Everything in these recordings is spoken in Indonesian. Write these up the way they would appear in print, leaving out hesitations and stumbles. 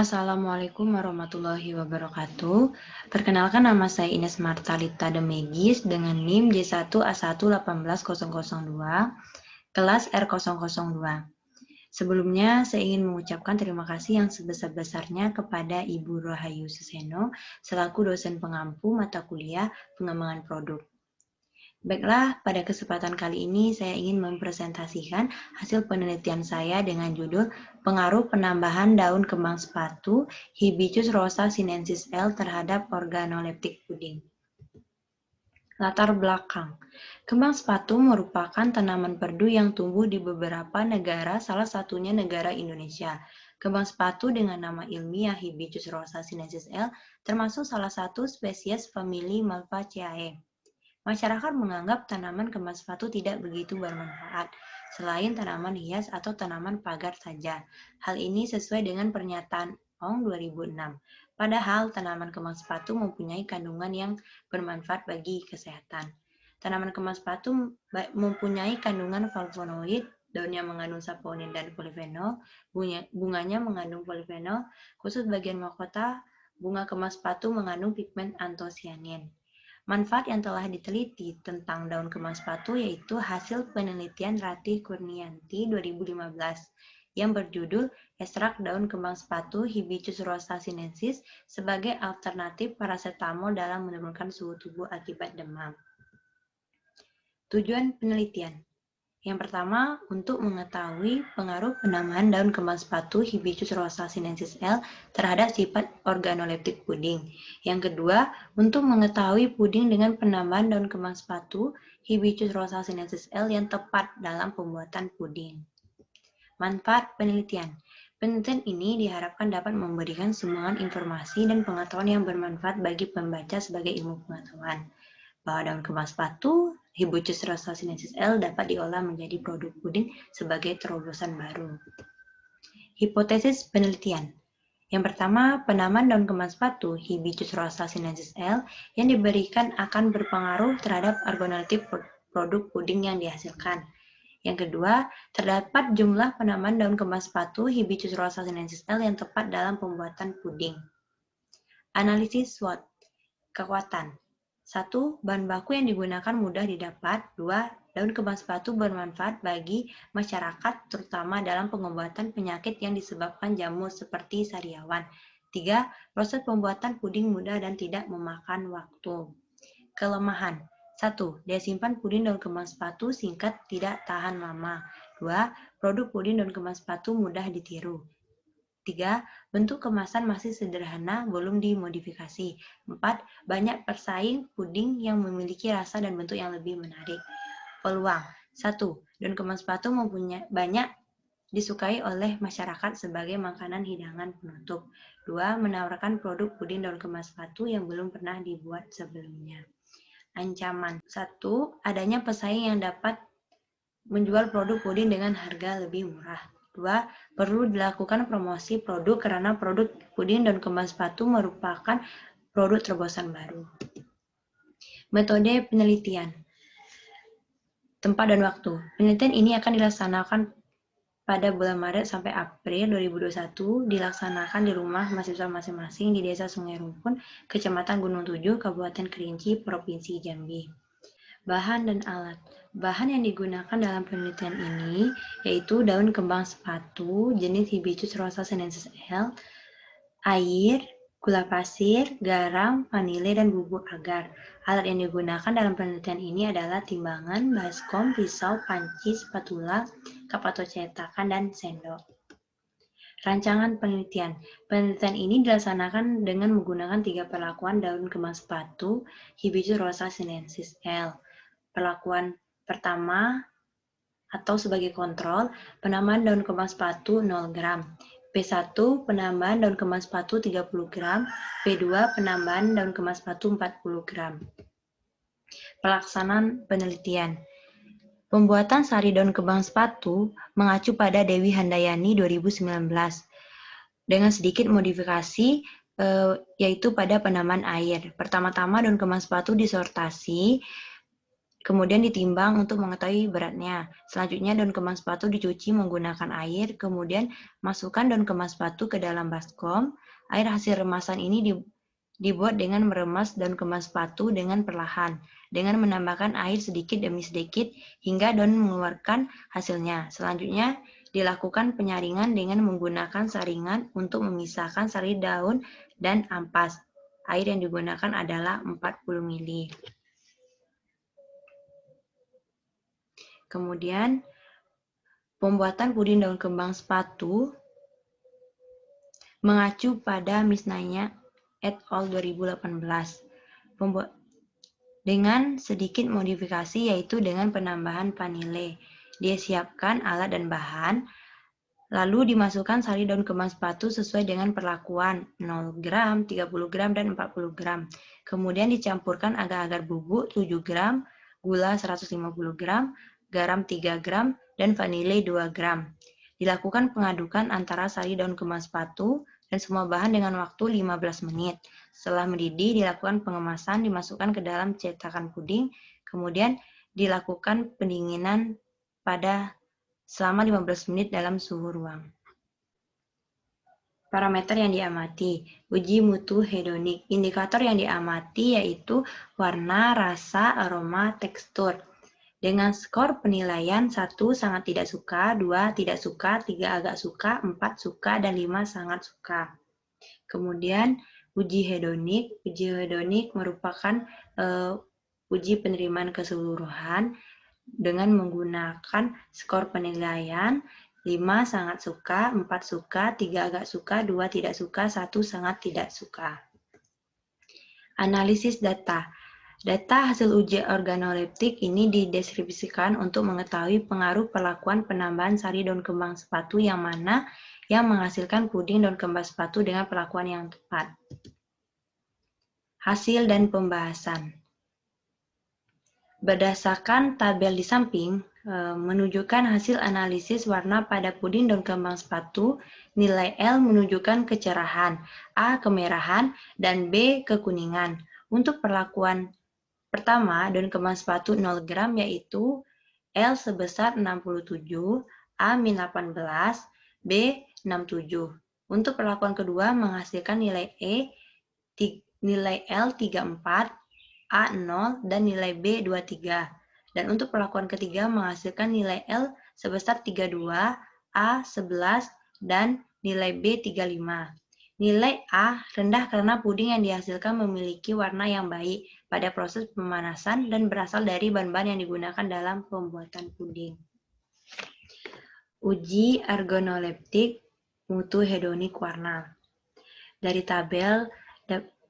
Assalamualaikum warahmatullahi wabarakatuh. Perkenalkan, nama saya Ines Martalita Demegis dengan NIM J1A1180002, kelas R002. Sebelumnya, saya ingin mengucapkan terima kasih yang sebesar-besarnya kepada Ibu Rahayu Suseno selaku dosen pengampu mata kuliah pengembangan produk. Baiklah, pada kesempatan kali ini saya ingin mempresentasikan hasil penelitian saya dengan judul Pengaruh Penambahan Daun Kembang Sepatu Hibiscus rosa sinensis L terhadap organoleptik puding. Latar belakang. Kembang sepatu merupakan tanaman perdu yang tumbuh di beberapa negara, salah satunya negara Indonesia. Kembang sepatu dengan nama ilmiah Hibiscus rosa sinensis L termasuk salah satu spesies famili Malvaceae. Masyarakat menganggap tanaman kembang sepatu tidak begitu bermanfaat, selain tanaman hias atau tanaman pagar saja. Hal ini sesuai dengan pernyataan Ong 2006. Padahal tanaman kembang sepatu mempunyai kandungan yang bermanfaat bagi kesehatan. Tanaman kembang sepatu mempunyai kandungan flavonoid, daunnya mengandung saponin dan polifenol, bunganya mengandung polifenol, khusus bagian mahkota, bunga kembang sepatu mengandung pigmen antosianin. Manfaat yang telah diteliti tentang daun kembang sepatu yaitu hasil penelitian Ratih Kurnianti 2015 yang berjudul Ekstrak Daun Kembang Sepatu Hibiscus rosa sinensis sebagai alternatif parasetamol dalam menurunkan suhu tubuh akibat demam. Tujuan penelitian. Yang pertama, untuk mengetahui pengaruh penambahan daun kembang sepatu Hibiscus rosa sinensis L terhadap sifat organoleptik puding. Yang kedua, untuk mengetahui puding dengan penambahan daun kembang sepatu Hibiscus rosa sinensis L yang tepat dalam pembuatan puding. Manfaat penelitian. Penelitian ini diharapkan dapat memberikan sumbangan informasi dan pengetahuan yang bermanfaat bagi pembaca sebagai ilmu pengetahuan. Bahwa daun kembang sepatu Hibiscus rosa sinensis L dapat diolah menjadi produk puding sebagai terobosan baru. Hipotesis penelitian. Yang pertama, penambahan daun kembang sepatu Hibiscus rosa sinensis L yang diberikan akan berpengaruh terhadap organoleptik produk puding yang dihasilkan. Yang kedua, terdapat jumlah penambahan daun kembang sepatu Hibiscus rosa sinensis L yang tepat dalam pembuatan puding. Analisis SWOT. Kekuatan. 1. Bahan baku yang digunakan mudah didapat. 2. Daun kembang sepatu bermanfaat bagi masyarakat, terutama dalam pengobatan penyakit yang disebabkan jamur seperti sariawan. 3. Proses pembuatan puding mudah dan tidak memakan waktu. Kelemahan. 1. Daya simpan puding daun kembang sepatu singkat, tidak tahan lama. 2. Produk puding daun kembang sepatu mudah ditiru. 3. Bentuk kemasan masih sederhana, belum dimodifikasi. 4. Banyak persaing puding yang memiliki rasa dan bentuk yang lebih menarik. Peluang. 1. Daun kembang sepatu mempunyai banyak disukai oleh masyarakat sebagai makanan hidangan penutup. 2. Menawarkan produk puding daun kembang sepatu yang belum pernah dibuat sebelumnya. Ancaman. 1. Adanya pesaing yang dapat menjual produk puding dengan harga lebih murah. 2. Perlu dilakukan promosi produk karena produk puding daun kembang sepatu merupakan produk terobosan baru. Metode penelitian. Tempat dan waktu. Penelitian ini akan dilaksanakan pada bulan Maret sampai April 2021, dilaksanakan di rumah mahasiswa masing-masing di Desa Sungai Rumpun, Kecamatan Gunung Tujuh, Kabupaten Kerinci, Provinsi Jambi. Bahan dan alat. Bahan yang digunakan dalam penelitian ini yaitu daun kembang sepatu jenis Hibiscus rosa sinensis L, air, gula pasir, garam, vanile, dan bubuk agar. Alat yang digunakan dalam penelitian ini adalah timbangan, baskom, pisau, panci, spatula, kap atau cetakan, dan sendok. Rancangan penelitian. Penelitian ini dilaksanakan dengan menggunakan 3 perlakuan daun kembang sepatu Hibiscus rosa sinensis L. Perlakuan pertama atau sebagai kontrol, penambahan daun kembang sepatu 0 gram. P1, penambahan daun kembang sepatu 30 gram. P2, penambahan daun kembang sepatu 40 gram. Pelaksanaan penelitian. Pembuatan sari daun kembang sepatu mengacu pada Dewi Handayani 2019 dengan sedikit modifikasi yaitu pada penambahan air. Pertama-tama daun kembang sepatu disortasi kemudian ditimbang untuk mengetahui beratnya. Selanjutnya daun kembang sepatu dicuci menggunakan air, kemudian masukkan daun kembang sepatu ke dalam baskom. Air hasil remasan ini dibuat dengan meremas daun kembang sepatu dengan perlahan, dengan menambahkan air sedikit demi sedikit hingga daun mengeluarkan hasilnya. Selanjutnya dilakukan penyaringan dengan menggunakan saringan untuk memisahkan sari daun dan ampas. Air yang digunakan adalah 40 ml. Kemudian, pembuatan puding daun kembang sepatu mengacu pada Miss Nanya et al. 2018. Dengan sedikit modifikasi yaitu dengan penambahan vanile. Dia siapkan alat dan bahan, lalu dimasukkan sari daun kembang sepatu sesuai dengan perlakuan 0 gram, 30 gram, dan 40 gram. Kemudian dicampurkan agar-agar bubuk 7 gram, gula 150 gram, garam 3 gram, dan vanile 2 gram. Dilakukan pengadukan antara sari daun kembang sepatu dan semua bahan dengan waktu 15 menit. Setelah mendidih, dilakukan pengemasan, dimasukkan ke dalam cetakan puding, kemudian dilakukan pendinginan pada selama 15 menit dalam suhu ruang. Parameter yang diamati, uji mutu hedonik. Indikator yang diamati yaitu warna, rasa, aroma, tekstur. Dengan skor penilaian 1 sangat tidak suka, 2 tidak suka, 3 agak suka, 4 suka, dan 5 sangat suka. Kemudian uji hedonik. Uji hedonik merupakan uji penerimaan keseluruhan dengan menggunakan skor penilaian 5 sangat suka, 4 suka, 3 agak suka, 2 tidak suka, 1 sangat tidak suka. Analisis data. Data hasil uji organoleptik ini dideskripsikan untuk mengetahui pengaruh perlakuan penambahan sari daun kembang sepatu yang mana yang menghasilkan puding daun kembang sepatu dengan perlakuan yang tepat. Hasil dan pembahasan. Berdasarkan tabel di samping, menunjukkan hasil analisis warna pada puding daun kembang sepatu, nilai L menunjukkan kecerahan, A kemerahan, dan B kekuningan. Untuk perlakuan pertama, daun kembang sepatu 0 gram yaitu L sebesar 67, A min 18, B 67. Untuk perlakuan kedua menghasilkan nilai nilai L 34, A 0, dan nilai B 23. Dan untuk perlakuan ketiga menghasilkan nilai L sebesar 32, A 11, dan nilai B 35. Nilai A rendah karena puding yang dihasilkan memiliki warna yang baik pada proses pemanasan dan berasal dari bahan-bahan yang digunakan dalam pembuatan puding. Uji organoleptik mutu hedonik warna. Dari tabel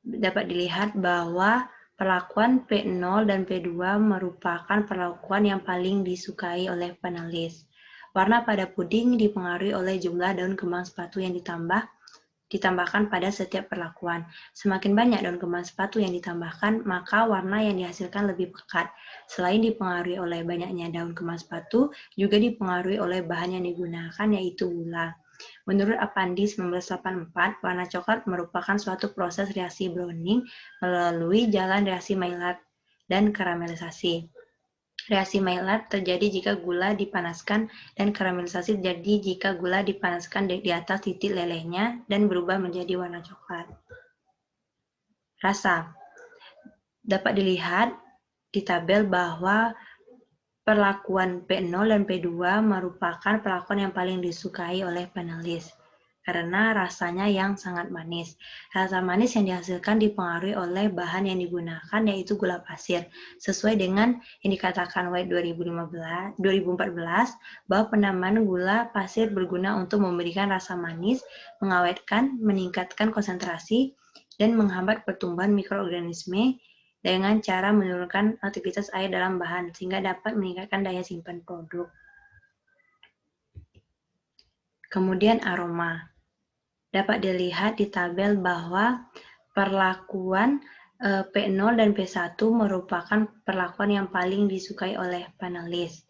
dapat dilihat bahwa perlakuan P0 dan P2 merupakan perlakuan yang paling disukai oleh penulis. Warna pada puding dipengaruhi oleh jumlah daun kembang sepatu yang ditambahkan pada setiap perlakuan. Semakin banyak daun kembang sepatu yang ditambahkan, maka warna yang dihasilkan lebih pekat. Selain dipengaruhi oleh banyaknya daun kembang sepatu, juga dipengaruhi oleh bahan yang digunakan, yaitu gula. Menurut Apandi 1984, warna coklat merupakan suatu proses reaksi Browning melalui jalan reaksi Maillard dan karamelisasi. Reaksi Maillard terjadi jika gula dipanaskan dan karamelisasi terjadi jika gula dipanaskan di atas titik lelehnya dan berubah menjadi warna coklat. Rasa. Dapat dilihat di tabel bahwa perlakuan P0 dan P2 merupakan perlakuan yang paling disukai oleh penulis karena rasanya yang sangat manis. Rasa manis yang dihasilkan dipengaruhi oleh bahan yang digunakan yaitu gula pasir. Sesuai dengan yang dikatakan White 2014 bahwa penambahan gula pasir berguna untuk memberikan rasa manis, mengawetkan, meningkatkan konsentrasi, dan menghambat pertumbuhan mikroorganisme dengan cara menurunkan aktivitas air dalam bahan, sehingga dapat meningkatkan daya simpan produk. Kemudian aroma. Dapat dilihat di tabel bahwa perlakuan P0 dan P1 merupakan perlakuan yang paling disukai oleh penulis.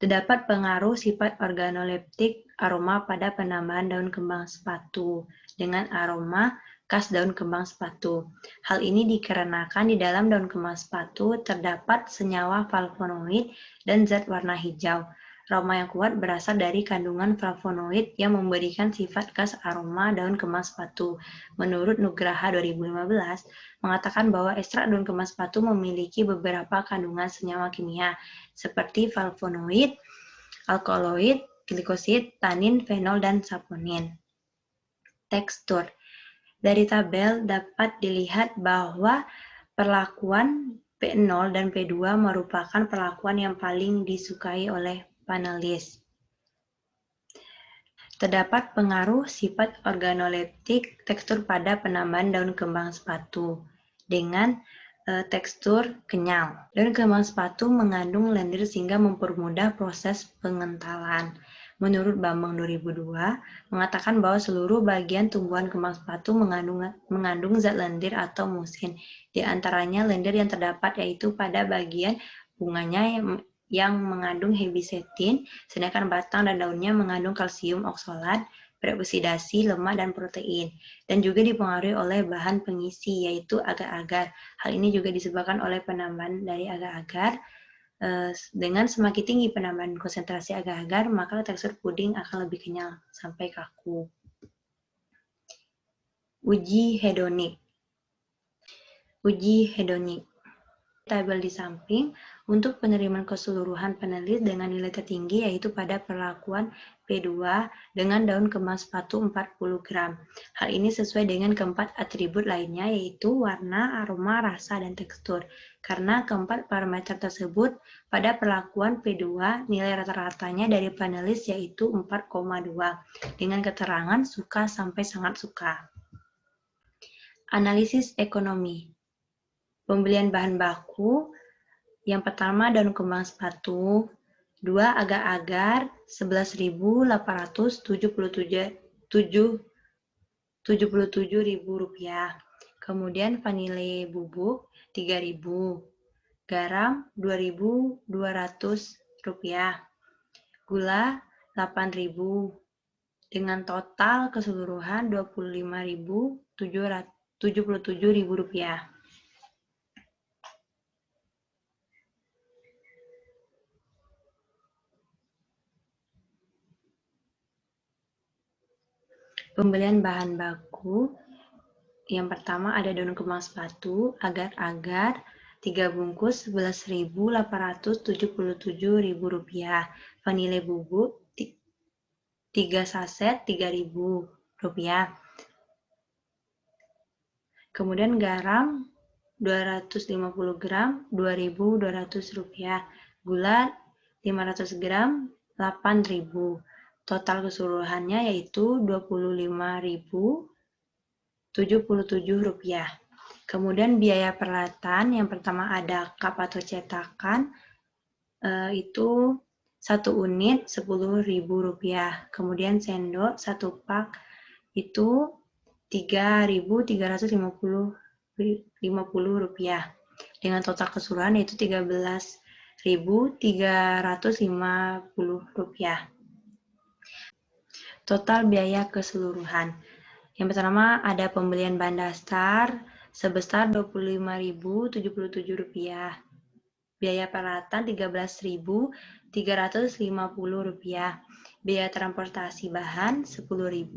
Terdapat pengaruh sifat organoleptik aroma pada penambahan daun kembang sepatu dengan aroma khas daun kembang sepatu. Hal ini dikarenakan di dalam daun kembang sepatu terdapat senyawa flavonoid dan zat warna hijau. Aroma yang kuat berasal dari kandungan flavonoid yang memberikan sifat khas aroma daun kembang sepatu. Menurut Nugraha 2015, mengatakan bahwa ekstrak daun kembang sepatu memiliki beberapa kandungan senyawa kimia seperti flavonoid, alkaloid, glikosid, tanin, fenol, dan saponin. Tekstur. Dari tabel dapat dilihat bahwa perlakuan P0 dan P2 merupakan perlakuan yang paling disukai oleh panelis. Terdapat pengaruh sifat organoleptik tekstur pada penambahan daun kembang sepatu dengan tekstur kenyal. Daun kembang sepatu mengandung lendir sehingga mempermudah proses pengentalan. Menurut Bambang 2002, mengatakan bahwa seluruh bagian tumbuhan kembang sepatu mengandung zat lendir atau musin. Di antaranya lendir yang terdapat yaitu pada bagian bunganya yang mengandung hebisetin, sedangkan batang dan daunnya mengandung kalsium oksalat, preoksidasi, lemak, dan protein, dan juga dipengaruhi oleh bahan pengisi, yaitu agar-agar. Hal ini juga disebabkan oleh penambahan dari agar-agar. Dengan semakin tinggi penambahan konsentrasi agar-agar, maka tekstur puding akan lebih kenyal sampai kaku. Uji hedonik. Uji hedonik. Tabel di samping untuk penerimaan keseluruhan panelis dengan nilai tertinggi yaitu pada perlakuan P2 dengan daun kembang sepatu 40 gram. Hal ini sesuai dengan keempat atribut lainnya yaitu warna, aroma, rasa, dan tekstur. Karena keempat parameter tersebut pada perlakuan P2 nilai rata-ratanya dari panelis yaitu 4,2 dengan keterangan suka sampai sangat suka. Analisis ekonomi. Pembelian bahan baku, yang pertama daun kembang sepatu, 2 agar-agar 11.877 Rp77.000, kemudian vanili bubuk 3.000, garam Rp2.200, gula 8.000, dengan total keseluruhan Rp25.077. Pembelian bahan baku, yang pertama ada daun kembang sepatu, agar-agar, 3 bungkus Rp11.877.000, vanili bubuk, 3 saset Rp3.000, kemudian garam 250 gram Rp2.200, gula 500 gram Rp8.000. Total keseluruhannya yaitu Rp25.077. Kemudian biaya peralatan yang pertama ada cup atau cetakan, itu 1 unit Rp10.000. Kemudian sendok 1 pak itu Rp3.350. Dengan total keseluruhan yaitu Rp13.350. Total biaya keseluruhan. Yang pertama ada pembelian bahan dasar sebesar Rp25.077. Biaya peralatan Rp13.350. Biaya transportasi bahan Rp10.000.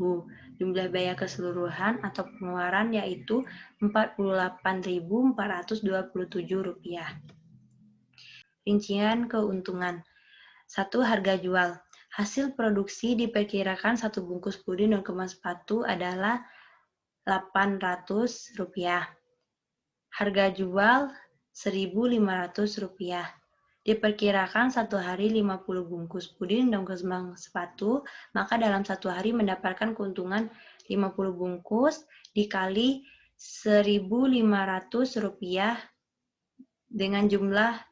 Jumlah biaya keseluruhan atau pengeluaran yaitu Rp48.427. Rincian keuntungan. 1. Harga jual. Hasil produksi diperkirakan 1 bungkus puding daun kembang sepatu adalah Rp800. Harga jual Rp1.500. Diperkirakan 1 hari 50 bungkus puding daun kembang sepatu, maka dalam 1 hari mendapatkan keuntungan 50 bungkus dikali Rp1.500 dengan jumlah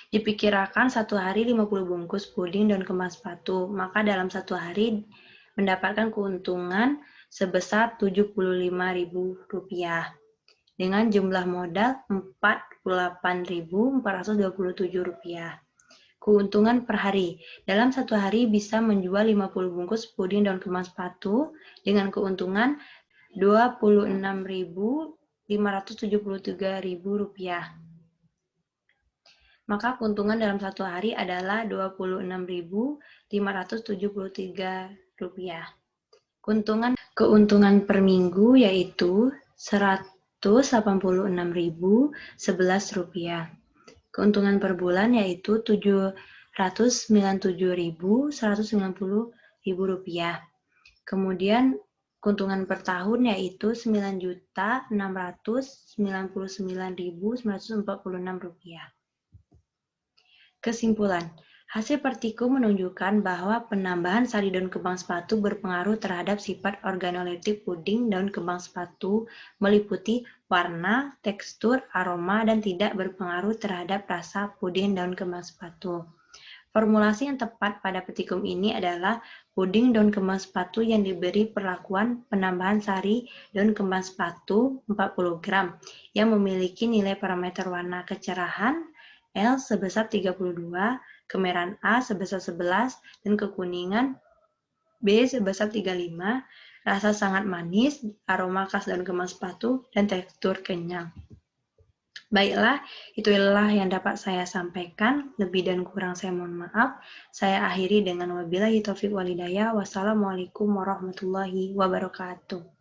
Diperkirakan 1 hari 50 bungkus puding daun kembang sepatu, maka dalam 1 hari mendapatkan keuntungan sebesar Rp75.000. dengan jumlah modal Rp48.427. Keuntungan per hari. Dalam satu hari bisa menjual 50 bungkus puding daun kembang sepatu dengan keuntungan Rp26.573.000. Maka keuntungan dalam satu hari adalah Rp26.573. Keuntungan per minggu yaitu Rp186.011. Keuntungan per bulan yaitu Rp797.190.000. Kemudian keuntungan per tahun yaitu Rp9.699.946. Kesimpulan, hasil Pertikum menunjukkan bahwa penambahan sari daun kembang sepatu berpengaruh terhadap sifat organoleptik puding daun kembang sepatu meliputi warna, tekstur, aroma, dan tidak berpengaruh terhadap rasa puding daun kembang sepatu. Formulasi yang tepat pada petikum ini adalah puding daun kembang sepatu yang diberi perlakuan penambahan sari daun kembang sepatu 40 gram yang memiliki nilai parameter warna kecerahan L sebesar 32, kemerahan A sebesar 11, dan kekuningan B sebesar 35, rasa sangat manis, aroma khas daun kembang sepatu, dan tekstur kenyal. Baiklah, itulah yang dapat saya sampaikan. Lebih dan kurang saya mohon maaf. Saya akhiri dengan wabillahi taufiq walhidayah. Wassalamualaikum warahmatullahi wabarakatuh.